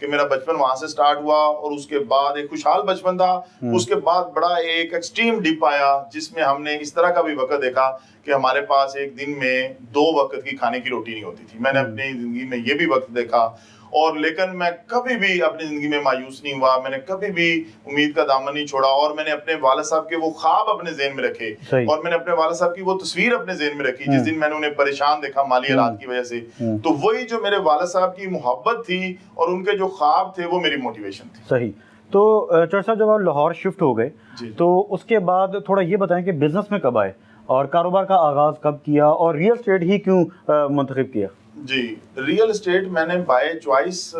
کہ میرا بچپن وہاں سے سٹارٹ ہوا اور اس کے بعد ایک خوشحال بچپن تھا, اس کے بعد بڑا ایک ایکسٹریم ڈپ آیا جس میں ہم نے اس طرح کا بھی وقت دیکھا کہ ہمارے پاس ایک دن میں 2 وقت کی کھانے کی روٹی نہیں ہوتی تھی. میں نے اپنی زندگی میں یہ بھی وقت دیکھا, اور لیکن میں کبھی بھی اپنی زندگی میں مایوس نہیں ہوا, میں نے کبھی بھی امید کا دامن نہیں چھوڑا, اور میں نے اپنے والد صاحب کے وہ خواب اپنے ذہن میں رکھے, اور میں نے اپنے والد صاحب کی وہ تصویر اپنے ذہن میں رکھی جس دن میں نے انہیں پریشان دیکھا مالی حالات کی وجہ سے. تو وہی جو میرے والد صاحب کی محبت تھی اور ان کے جو خواب تھے وہ میری موٹیویشن تھی. صحیح. تو چڑ صاحب جب آپ لاہور شفٹ ہو گئے تو اس کے بعد تھوڑا یہ بتائیں کہ بزنس میں کب آئے اور کاروبار کا آغاز کب کیا اور ریئل اسٹیٹ ہی کیوں منتخب کیا؟ جی, ریئل اسٹیٹ میں نے بائی چوائس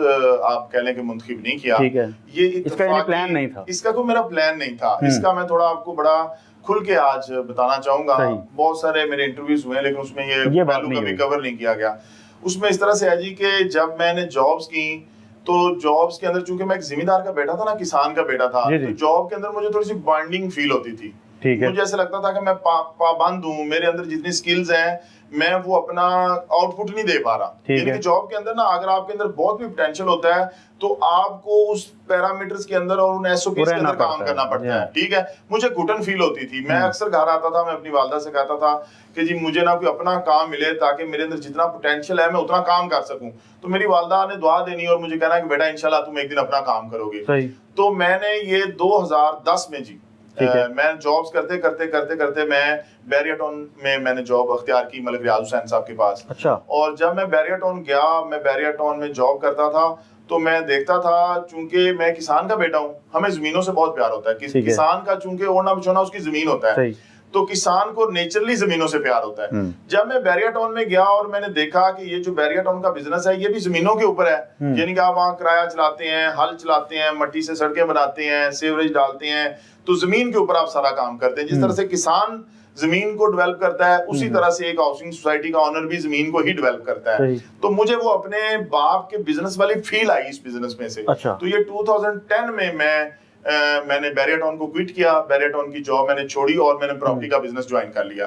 آپ کہہ لیں کہ منتخب نہیں کیا. ٹھیک ہے, یہ اس کا پلان نہیں تھا, اس کا کوئی میرا پلان نہیں تھا. اس کا میں تھوڑا آپ کو بڑا کھل کے آج بتانا چاہوں گا. بہت سارے میرے انٹرویوز ہوئے لیکن اس میں یہ پہلو کبھی کور نہیں کیا گیا. اس میں اس طرح سے ہے جی کہ جب میں نے جابس کی تو جابس کے اندر چونکہ میں ایک زمیندار کا بیٹا تھا نا, کسان کا بیٹا تھا, تو جاب کے اندر مجھے تھوڑی سی بانڈنگ فیل ہوتی تھی. مجھے ایسا لگتا تھا کہ میں پابند ہوں, میرے اندر جتنی سکلز ہیں میں وہ اپنا آؤٹ پٹ نہیں دے پا رہا. یعنی کہ جاب کے اندر نا اگر آپ کے اندر بہت بھی پوٹینشیل ہوتا ہے تو آپ کو اس پیرامیٹرز کے اندر اور ان ایس او پیز کے اندر کام کرنا پڑتا ہے. ٹھیک ہے, مجھے گھٹن فیل ہوتی تھی. میں اکثر گھر آتا تھا, میں اپنی والدہ سے کہتا تھا کہ جی مجھے نا کوئی اپنا کام ملے تاکہ میرے اندر جتنا پوٹینشیل ہے میں اتنا کام کر سکوں. تو میری والدہ نے دعا دینی اور مجھے کہنا کہ بیٹا انشاءاللہ تم ایک دن اپنا کام کرو گے. تو میں نے یہ 2010 میں جی میں جابس کرتے میں بیریا ٹاؤن میں نے جاب اختیار کی ملک ریاض حسین صاحب کے پاس. اور جب میں بیریا ٹاؤن گیا, میں بیریا ٹاؤن میں جاب کرتا تھا تو میں دیکھتا تھا, چونکہ میں کسان کا بیٹا ہوں, ہمیں زمینوں سے بہت پیار ہوتا ہے. کسان کا چونکہ اوڑھنا بچھونا اس کی زمین ہوتا ہے, تو کسان کو نیچرلی زمینوں سے پیار ہوتا ہے. جب میں بیریا ٹاؤن میں گیا اور میں نے دیکھا کہ یہ جو بیریا ٹاؤن کا بزنس ہے یہ بھی زمینوں کے اوپر ہے, یعنی کہ آپ وہاں کرایہ چلاتے ہیں, ہل چلاتے ہیں, مٹی سے سڑکیں بناتے ہیں, سیوریج ڈالتے ہیں, تو زمین کے اوپر آپ سارا کام کرتے ہیں. جس طرح سے کسان زمین کو ڈیولپ کرتا ہے اسی طرح سے ایک ہاؤسنگ سوسائٹی کا آنر بھی زمین کو ہی ڈیولپ کرتا ہے. تو مجھے وہ اپنے باپ کے بزنس والی فیل آئی اس بزنس میں سے. تو یہ 2010 میں میں نے بیریا ٹاؤن کو کوئٹ کیا, بیریا ٹاؤن کی جاب میں نے چھوڑی اور میں نے پراپرٹی کا بزنس جوائن کر لیا.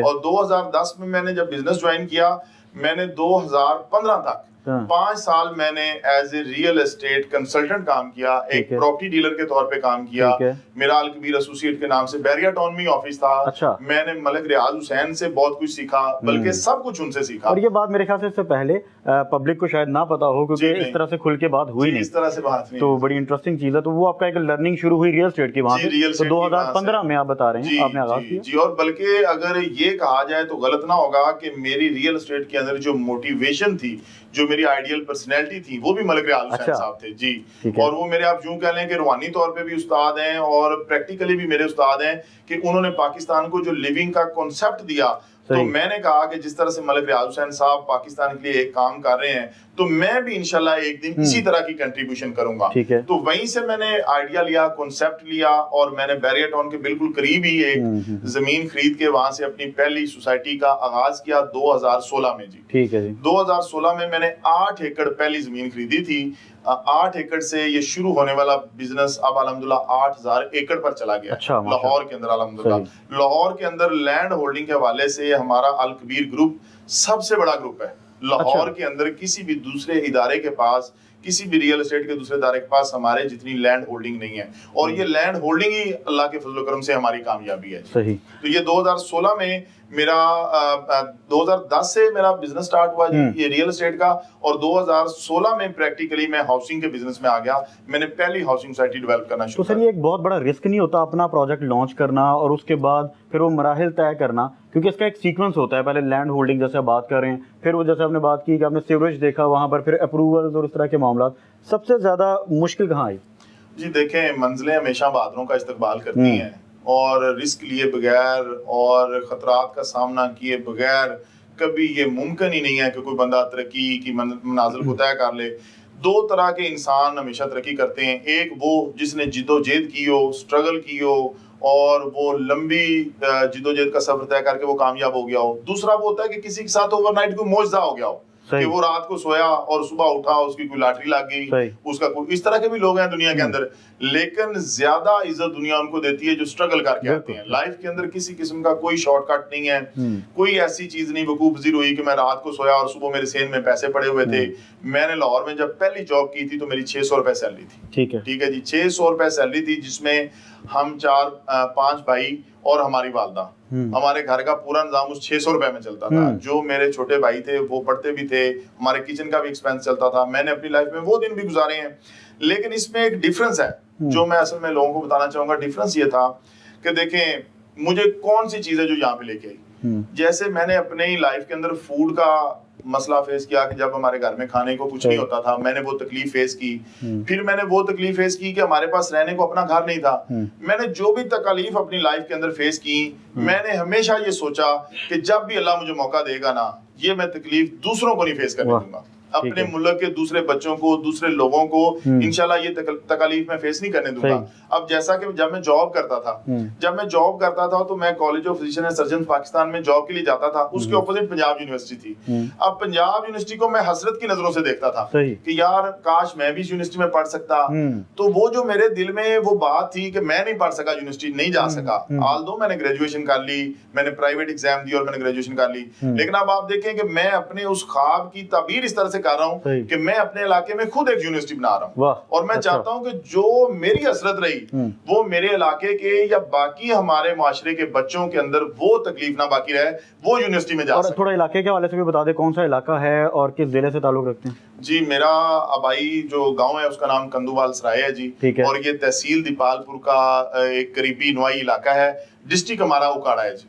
اور 2010 میں نے جب بزنس جوائن کیا, میں نے 2015 تک 5 سال میں نے as a real estate consultant کام کیا, ایک پراپرٹی ڈیلر کے طور پہ کام کیا. میرا الکبیر ایسوسیٹ کے نام سے بیریا ٹاؤن میں آفس تھا. میں نے ملک ریاض حسین سے بہت کچھ سیکھا, بلکہ سب کچھ ان سے سیکھا. اور یہ بات میرے خیال سے اس سے پہلے پبلک کو شاید نہ پتا ہو کیونکہ اس طرح سے کھل کے بات ہوئی نہیں, اس طرح سے بات نہیں, تو بڑی انٹرسٹنگ چیز ہے. تو وہ آپ کا ایک لرننگ شروع ہوئی ریئل اسٹیٹ کی وہاں سے, تو 2015 میں آپ بتا رہے ہیں آپ نے آغاز کیا. جی, اور بلکہ اگر یہ کہا جائے تو غلط نہ ہوگا کہ میری ریئل اسٹیٹ کے اندر جو موٹیویشن تھی, جو میری آئیڈیل پرسنالٹی تھی, وہ بھی ملک ریاض حسین صاحب تھے. جی, اور وہ میرے آپ یوں کہہ لیں کہ روحانی طور پہ بھی استاد ہیں اور پریکٹیکلی بھی میرے استاد ہیں, کہ انہوں نے پاکستان کو جو لیونگ کا کانسیپٹ دیا, تو میں نے کہا کہ جس طرح سے ملک ریاض حسین صاحب پاکستان کے لیے ایک کام کر رہے ہیں تو میں بھی انشاءاللہ ایک دن اسی طرح کی کنٹریبیوشن کروں گا. تو وہیں سے میں نے آئیڈیا لیا, کانسیپٹ لیا, اور میں نے بیریا ٹاؤن کے بالکل قریب ہی ایک زمین خرید کے وہاں سے اپنی پہلی سوسائٹی کا آغاز کیا 2016 میں. جی 2016 میں نے 8 ایکڑ پہلی زمین خریدی تھی. 8 ایکڑ سے یہ شروع ہونے والا بزنس اب الحمدللہ 8000 ایکڑ پر چلا گیا لاہور کے اندر. الحمدللہ لاہور کے اندر لینڈ ہولڈنگ کے حوالے سے ہمارا الکبیر گروپ سب سے بڑا گروپ ہے. لاہور کے اندر کسی بھی دوسرے ادارے کے پاس, کسی بھی ریئل اسٹیٹ کے دوسرے ادارے کے پاس ہمارے جتنی لینڈ ہولڈنگ نہیں ہے, اور یہ لینڈ ہولڈنگ ہی اللہ کے فضل و کرم سے ہماری کامیابی ہے. صحیح. تو یہ 2016 میں میرا 2010 سے میرا بزنس سٹارٹ ہوا یہ ریئل اسٹیٹ کا, اور 2016 میں پریکٹیکلی میں ہاؤسنگ کے بزنس میں آ گیا. میں نے پہلی ہاؤسنگ سوسائٹی ڈیولپ کرنا شروع کیا. تو سر یہ ایک بہت بڑا رسک نہیں ہوتا اپنا پروجیکٹ لانچ کرنا اور اس کے بعد پھر وہ مراحل طے کرنا, کیونکہ اس کا ایک سیکوینس ہوتا ہے, پہلے لینڈ ہولڈنگ جیسے بات کر رہے ہیں, پھر وہ جیسے آپ نے بات کی کہ آپ نے سیوریج دیکھا وہاں پر, پھر اپروولز اور اس طرح کے معاملات. سب سے زیادہ مشکل کہاں آئی؟ جی دیکھیں, منزلیں ہمیشہ بادلوں کا استقبال کرتی ہیں, اور رسک لیے بغیر اور خطرات کا سامنا کیے بغیر کبھی یہ ممکن ہی نہیں ہے کہ کوئی بندہ ترقی کی منازل کو طے کر لے. 2 طرح کے انسان ہمیشہ ترقی کرتے ہیں, ایک وہ جس نے جد و جہد کی ہو, سٹرگل کی ہو, اور وہ لمبی جد و جہد کا سفر طے کر کے وہ کامیاب ہو گیا ہو. دوسرا وہ ہوتا ہے کہ کسی کے ساتھ اوور نائٹ کوئی معجزہ ہو گیا ہو, کہ وہ رات کو سویا اور صبح اٹھا اس کی کوئی لاٹری لگ گئی, اس کا کوئی, اس طرح کے بھی لوگ ہیں دنیا کے اندر. لیکن زیادہ عزت دنیا ان کو دیتی ہے جو اسٹرگل کر کے آتے ہیں. لائف کے اندر کسی قسم کا کوئی شارٹ کٹ نہیں ہے, کوئی ایسی چیز نہیں وقوع پذیر ہوئی کہ میں رات کو سویا اور صبح میرے سین میں پیسے پڑے ہوئے تھے. میں نے لاہور میں جب پہلی جاب کی تھی تو میری 600 روپے سیلری تھی. ٹھیک ہے جی, 600 روپے سیلری تھی, جس میں ہم 4-5 بھائی اور ہماری والدہ, ہمارے گھر کا پورا نظام اس 600 روپے میں چلتا تھا. جو میرے چھوٹے بھائی تھے وہ پڑھتے بھی تھے, ہمارے کچن کا بھی ایکسپینس چلتا تھا. میں نے اپنی لائف میں وہ دن بھی گزارے ہیں. لیکن اس میں ایک ڈیفرنس ہے جو میں اصل میں لوگوں کو بتانا چاہوں گا. ڈیفرنس یہ تھا کہ دیکھیں مجھے کون سی چیز ہے جو یہاں پہ لے کے آئی. جیسے میں نے اپنی لائف کے اندر فوڈ کا مسئلہ فیس کیا کہ جب ہمارے گھر میں کھانے کو کچھ نہیں ہوتا تھا, میں نے وہ تکلیف فیس کی. پھر میں نے وہ تکلیف فیس کی کہ ہمارے پاس رہنے کو اپنا گھر نہیں تھا. میں نے جو بھی تکلیف اپنی لائف کے اندر فیس کی, میں نے ہمیشہ یہ سوچا کہ جب بھی اللہ مجھے موقع دے گا نا, یہ میں تکلیف دوسروں کو نہیں فیس کرنے دوں گا. اپنے ملک کے دوسرے بچوں کو, دوسرے لوگوں کو انشاءاللہ یہ تکلیف میں فیس نہیں کرنے دوں گا. اب جیسا کہ جب میں جاب کرتا تھا تو میں college of physician and surgeon Pakistan میں جاب کے لیے جاتا تھا. اس کے اپوزٹ پنجاب یونیورسٹی تھی. اب پنجاب یونیورسٹی کو میں حسرت کی نظروں سے دیکھتا تھا کہ یار کاش میں بھی اس یونیورسٹی میں پڑھ سکتا. تو وہ جو میرے دل میں وہ بات تھی کہ میں نہیں پڑھ سکا, یونیورسٹی نہیں جا سکا. آلدو میں نے گریجویشن کر لی, میں نے پرائیویٹ ایگزام دی اور میں نے گریجویشن کر لی. لیکن اب آپ دیکھیں کہ میں اپنے اس خواب کی تعبیر اس طرح سے کر رہا ہوں کہ میں اپنے علاقے میں خود ایک یونیورسٹی بنا رہا ہوں. اور میں چاہتا ہوں کہ جو میری حسرت رہی وہ میرے علاقے کے یا باقی ہمارے معاشرے کے بچوں کے اندر وہ تکلیف نہ باقی رہے, وہ یونیورسٹی میں جا سکے. تھوڑا علاقے کے حوالے سے بھی بتا دیں کون سا علاقہ ہے اور کس ضلع سے تعلق رکھتے ہیں؟ جی میرا آبائی جو گاؤں ہے اس کا نام کندووال سرائے ہے جی, اور یہ تحصیل دیپال پور کا ایک قریبی نوائی علاقہ ہے. ڈسٹرکٹ ہمارا اکاڑا ہے جی.